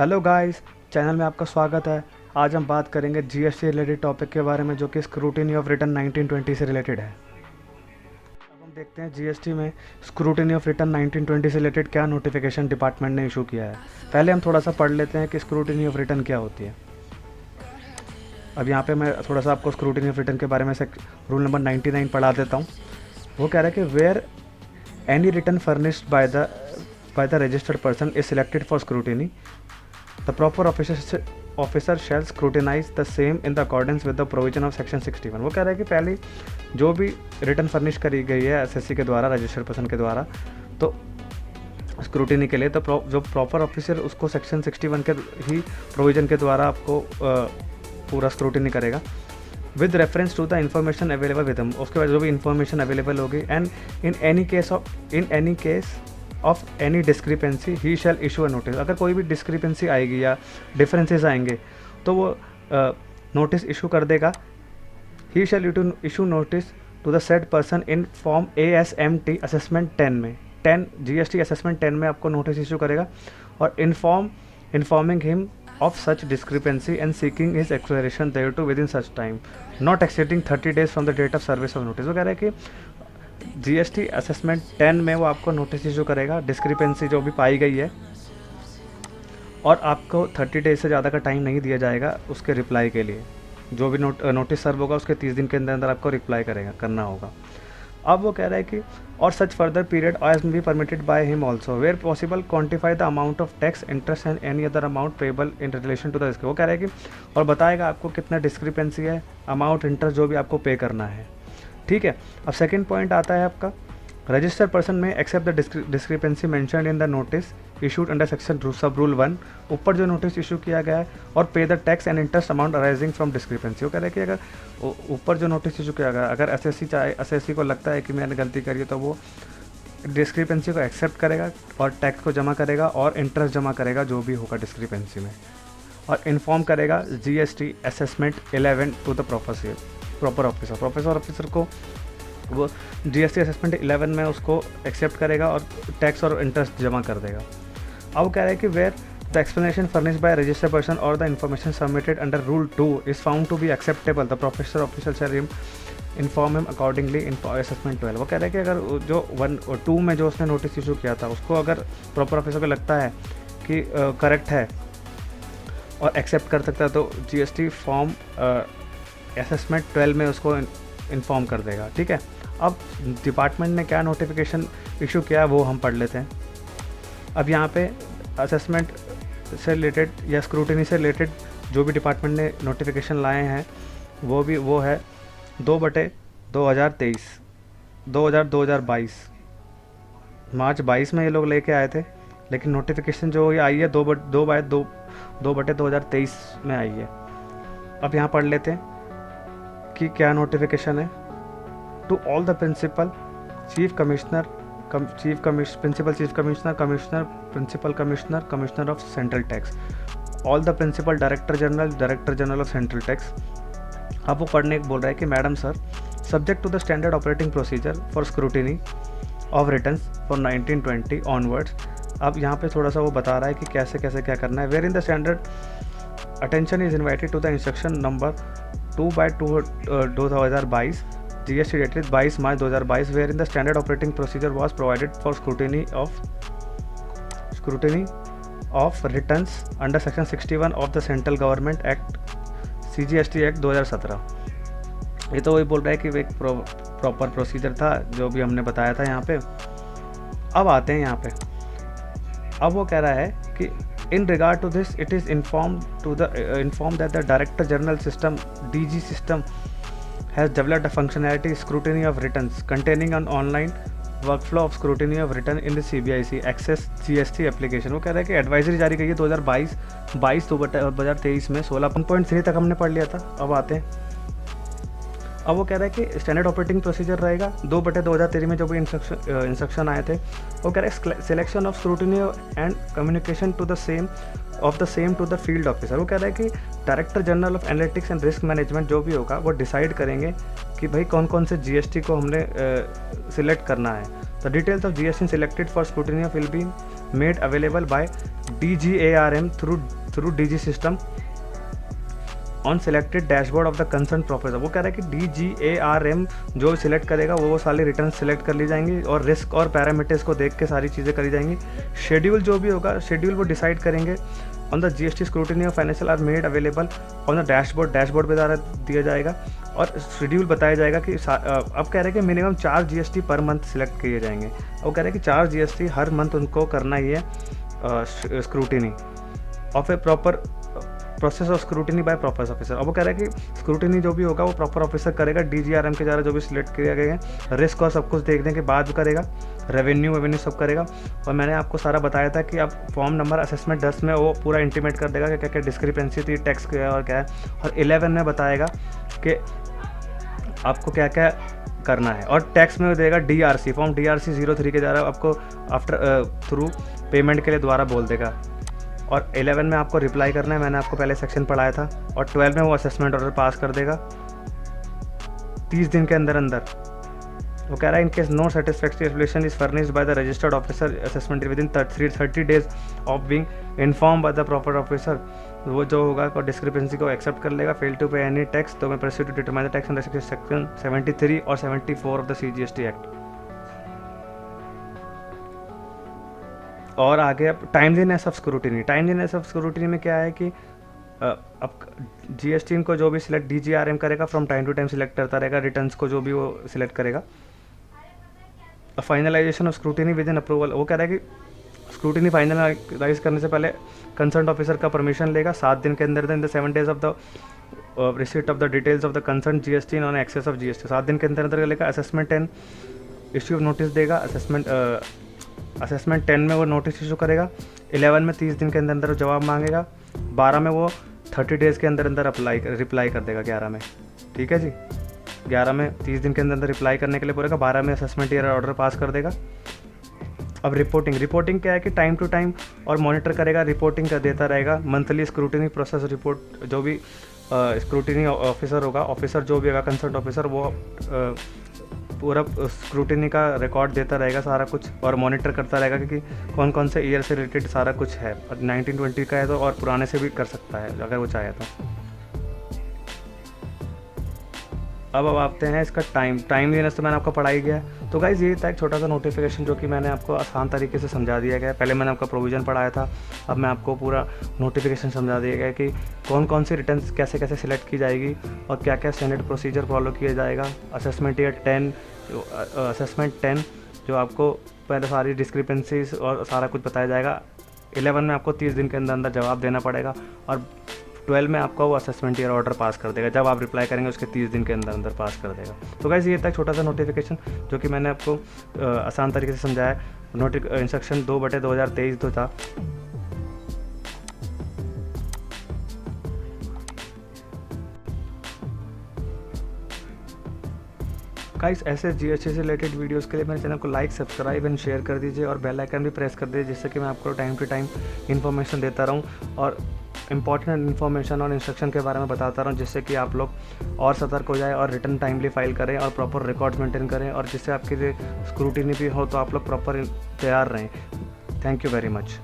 Hello guys, channel में आपका स्वागत है। आज हम बात करेंगे जीएसटी रिलेटेड टॉपिक के बारे में, जो कि स्क्रूटिनी ऑफ रिटर्न 1920 से रिलेटेड है। अब हम देखते हैं जीएसटी में स्क्रूटिनी ऑफ रिटर्न 1920 से रिलेटेड क्या नोटिफिकेशन डिपार्टमेंट ने इशू किया है। पहले हम थोड़ा सा पढ़ लेते हैं कि स्क्रूटिनी ऑफ रिटर्न क्या होती है। अब यहाँ पे मैं थोड़ा सा आपको स्क्रूटिनी ऑफ रिटर्न के बारे में से रूल नंबर 99 पढ़ा देता हूँ। वो कह रहा है कि where any return furnished by the registered person is selected for scrutiny, the proper officer shall scrutinize the same in the accordance with the provision of section 61। वो कह रहा है कि पहले जो भी रिटर्न फर्निश करी गई है एसएससी के द्वारा, रजिस्टर्ड पर्सन के द्वारा, तो स्क्रूटिनी के लिए तो जो प्रॉपर ऑफिसर उसको सेक्शन 61 के ही प्रोविजन के द्वारा आपको पूरा स्क्रूटिनी करेगा with reference to the information available with हम। उसके बाद जो भी इन्फॉर्मेशन अवेलेबल होगी, and in any case of any discrepancy he shall issue a notice. अगर कोई भी डिस्क्रिपेंसी आएगी या डिफरेंसेस आएंगे तो वो नोटिस इशू कर देगा। He shall issue notice to the said person in form ASMT assessment 10 में 10 GST असेसमेंट 10 में आपको नोटिस इशू करेगा, और informing him of such discrepancy and seeking his acceleration thereto within such time not exceeding 30 days from the date of service of notice। वो कह रहा है कि जीएसटी असेसमेंट 10 में वो आपको नोटिस इशू करेगा डिस्क्रिपेंसी जो भी पाई गई है, और आपको 30 डेज से ज़्यादा का टाइम नहीं दिया जाएगा उसके रिप्लाई के लिए। जो भी नोटिस सर्व होगा उसके 30 दिन के अंदर अंदर आपको रिप्लाई करना होगा। अब वो कह रहा है कि और such further period as may be permitted by him also where possible quantify the amount of tax interest and any other amount payable in relation to the risk. वो कह रहा है कि और बताएगा आपको कितना डिस्क्रिपेंसी है, अमाउंट, इंटरेस्ट जो भी आपको पे करना है। ठीक है। अब सेकेंड पॉइंट आता है आपका, रजिस्टर्ड पर्सन में accept the discrepancy mentioned in the notice issued under section sub rule 1। ऊपर जो नोटिस इशू किया गया है, और पे the tax and interest amount arising from discrepancy. वो कह रहे हैं कि अगर ऊपर जो नोटिस इशू किया गया, अगर एसएससी को लगता है कि मैंने गलती करी है, तो वो डिस्क्रिपेंसी को एक्सेप्ट करेगा और टैक्स को जमा करेगा और इंटरेस्ट जमा करेगा जो भी होगा डिस्क्रिपेंसी में, और इन्फॉर्म करेगा GST assessment 11 to the proper officer को। वो जीएसटी असेसमेंट 11 में उसको एक्सेप्ट करेगा और टैक्स और इंटरेस्ट जमा कर देगा। अब वो कह रहा है कि where the explanation furnished by registered person और the information submitted under rule 2 is found to be acceptable the professor official shall inform him accordingly in assessment 12। वो कह रहा है कि अगर जो 1 और 2 में जो उसने नोटिस इशू किया था उसको अगर प्रॉपर ऑफिसर को लगता है कि करेक्ट है और एक्सेप्ट कर सकता है, तो जीएसटी फॉर्म असेसमेंट 12 में उसको इन्फॉर्म कर देगा। ठीक है। अब डिपार्टमेंट ने क्या नोटिफिकेशन इशू किया वो हम पढ़ लेते हैं। अब यहाँ पे असेसमेंट से रिलेटेड या स्क्रूटिनी से रिलेटेड जो भी डिपार्टमेंट ने नोटिफिकेशन लाए हैं वो है 2/2023 2022 मार्च 22 में ये लोग लेके आए थे, लेकिन नोटिफिकेशन जो ये आई है 2/2023 में आई है। अब यहाँ पढ़ लेते हैं कि क्या नोटिफिकेशन है। To all the principal chief commissioner, principal chief commissioner, principal commissioner of central tax, all the principal director general of central tax. अब वो पढ़ने बोल रहा है कि madam sir, subject to the standard operating procedure for scrutiny of returns for 1920 onwards. अब यहाँ पे थोड़ा सा वो बता रहा है कि कैसे कैसे क्या करना है। Where in the standard attention is invited to the instruction number 2/2022 GST dated 22 March 2022 wherein the standard operating procedure was provided for scrutiny of returns under section 61 of the Central Government Act CGST Act 2017। ये तो वही बोल रहा है कि एक proper procedure था जो भी हमने बताया था यहाँ पे। अब आते हैं यहाँ पे। अब वो कह रहा है कि in regard to this it is informed that the Director General System DG system has developed a functionality scrutiny of returns containing an online workflow of scrutiny of return in the CBIC Access GST application। वो कह रहा है कि advisory जारी की है 2022 में 16.3 तक हमने पढ़ लिया था। अब आते हैं। अब वो कह रहा है कि स्टैंडर्ड ऑपरेटिंग प्रोसीजर रहेगा 2/2023 में जो भी इंस्ट्रक्शन आए थे। वो कह रहा है selection of scrutiny and communication to the same of the same to the field officer. वो कह रहा है कि director general of analytics and risk management जो भी होगा वो डिसाइड करेंगे कि भाई कौन कौन से जीएसटी को हमने सिलेक्ट करना है। The details of GST selected for scrutiny of will be made available by DGARM through DG system on selected dashboard of the concern professor. वो कह रहा है कि DGARM जो सिलेक्ट करेगा वो सारी रिटर्न सिलेक्ट कर ली जाएंगी और रिस्क और पैरामीटर्स को देख के सारी चीज़ें करी जाएंगी। शेड्यूल जो भी होगा शेड्यूल वो डिसाइड करेंगे on the GST scrutiny of financial are made available on the dashboard पे द्वारा दिया जाएगा और शेड्यूल बताया जाएगा कि अब कह रहे हैं कि minimum 4 GST per month select किए जाएंगे। अब कह रहे हैं कि 4 GST हर मंथ उनको करना ही है scrutiny of A proper process of scrutiny by proper officer. अब वो कह रहा है कि स्क्रूटिनी जो भी होगा वो प्रॉपर ऑफिसर करेगा, DGRM के द्वारा जो भी सिलेक्ट किया गया है, रिस्क और सब कुछ देखने के बाद करेगा, रेवेन्यू सब करेगा। और मैंने आपको सारा बताया था कि अब फॉर्म नंबर असेसमेंट 10 में वो पूरा इंटीमेट कर देगा कि क्या क्या डिस्क्रिपेंसी थी, टैक्स क्या है और क्या है, और 11 में बताएगा कि आपको क्या क्या करना है। और टैक्स में देगा DRC फॉर्म DRC 03 के द्वारा आपको आफ्टर थ्रू पेमेंट के लिए दोबारा बोल देगा। और 11 में आपको रिप्लाई करना है, मैंने आपको पहले सेक्शन पढ़ाया था। और 12 में वो असेसमेंट ऑर्डर पास कर देगा 30 दिन के अंदर अंदर। वो कह रहा है in case no satisfactory explanation is furnished by the registered officer assessment within 30 days of being inform by the proper officer, वो जो होगा और डिस्क्रिपेंसी को एक्सेप्ट कर लेगा। Fail to pay any tax तो मैं proceed to determine the tax under section 73 और 74 ऑफ द CGST एक्ट। और आगे अब टाइमलीनेस ऑफ स्क्रूटिनी में क्या है कि अब GST को जो भी सिलेक्ट DGRM करेगा from time to time select करता रहेगा रिटर्न्स को जो भी वो सिलेक्ट करेगा। Finalisation of scrutiny within approval, वो कह रहा है कि स्क्रूटिनी फाइनलाइज करने से पहले कंसर्न ऑफिसर का परमिशन लेगा 7 दिन के अंदर in the 7 days of the receipt of the details of the concern GST on excess of GST। 7 दिन के अंदर अंदर लेगा। असेसमेंट 10 इश्यू नोटिस देगा, असेसमेंट 10 में वो नोटिस इशू करेगा। 11 में 30 दिन के अंदर अंदर जवाब मांगेगा। 12 में वो 30 डेज़ के अंदर अंदर रिप्लाई कर देगा 11 में। ठीक है जी, 11 में 30 दिन के अंदर अंदर रिप्लाई करने के लिए बोलेगा। 12 में असेसमेंट ईयर ऑर्डर पास कर देगा। अब रिपोर्टिंग क्या है कि टाइम टू टाइम और मॉनिटर करेगा, रिपोर्टिंग कर देता रहेगा। मंथली स्क्रूटिनी प्रोसेस रिपोर्ट जो भी स्क्रूटिनी ऑफिसर होगा, ऑफिसर जो भी होगा कंसर्न ऑफिसर, वो पूरा स्क्रूटिनी का रिकॉर्ड देता रहेगा सारा कुछ और मॉनिटर करता रहेगा कि कौन कौन से ईयर से रिलेटेड सारा कुछ है। और 1920 का है तो और पुराने से भी कर सकता है अगर वो चाहे तो। अब आते हैं इसका टाइमलीनेस तो मैंने आपको पढ़ाई गया है। तो गाइज़ ये था एक छोटा सा नोटिफिकेशन जो कि मैंने आपको आसान तरीके से समझा दिया गया है। पहले मैंने आपका प्रोविज़न पढ़ाया था, अब मैं आपको पूरा नोटिफिकेशन समझा दिया गया कि कौन कौन सी रिटर्न्स कैसे कैसे सिलेक्ट की जाएगी और क्या क्या स्टैंडर्ड प्रोसीजर फॉलो किया जाएगा। असेसमेंट 10 जो आपको पहले सारी डिस्क्रिपेंसीज और सारा कुछ बताया जाएगा। 11 में आपको 30 दिन के अंदर अंदर जवाब देना पड़ेगा और 12 में आपका वो असेसमेंट ईयर ऑर्डर पास कर देगा। जब आप रिप्लाई करेंगे उसके 30 दिन के अंदर अंदर पास कर देगा। तो गाइस ये था छोटा सा नोटिफिकेशन जो कि मैंने आपको आसान तरीके से समझाया। इंस्ट्रक्शन 2/2023 जो था। गाइस ऐसे GST से रिलेटेड वीडियोस के लिए मेरे चैनल को लाइक, सब्सक्राइब एंड शेयर कर दीजिए और बेल आइकन भी प्रेस कर दीजिए, जिससे कि मैं आपको टाइम टू टाइम इन्फॉर्मेशन देता रहूं और इंपॉर्टेंट इन्फॉर्मेशन और इंस्ट्रक्शन के बारे में बताता रहूं, जिससे कि आप लोग और सतर्क हो जाए और रिटर्न टाइमली फाइल करें और प्रॉपर रिकॉर्ड्स मेंटेन करें और जिससे आपके लिए स्क्रूटिनी भी हो तो आप लोग प्रॉपर तैयार रहें। Thank you very much.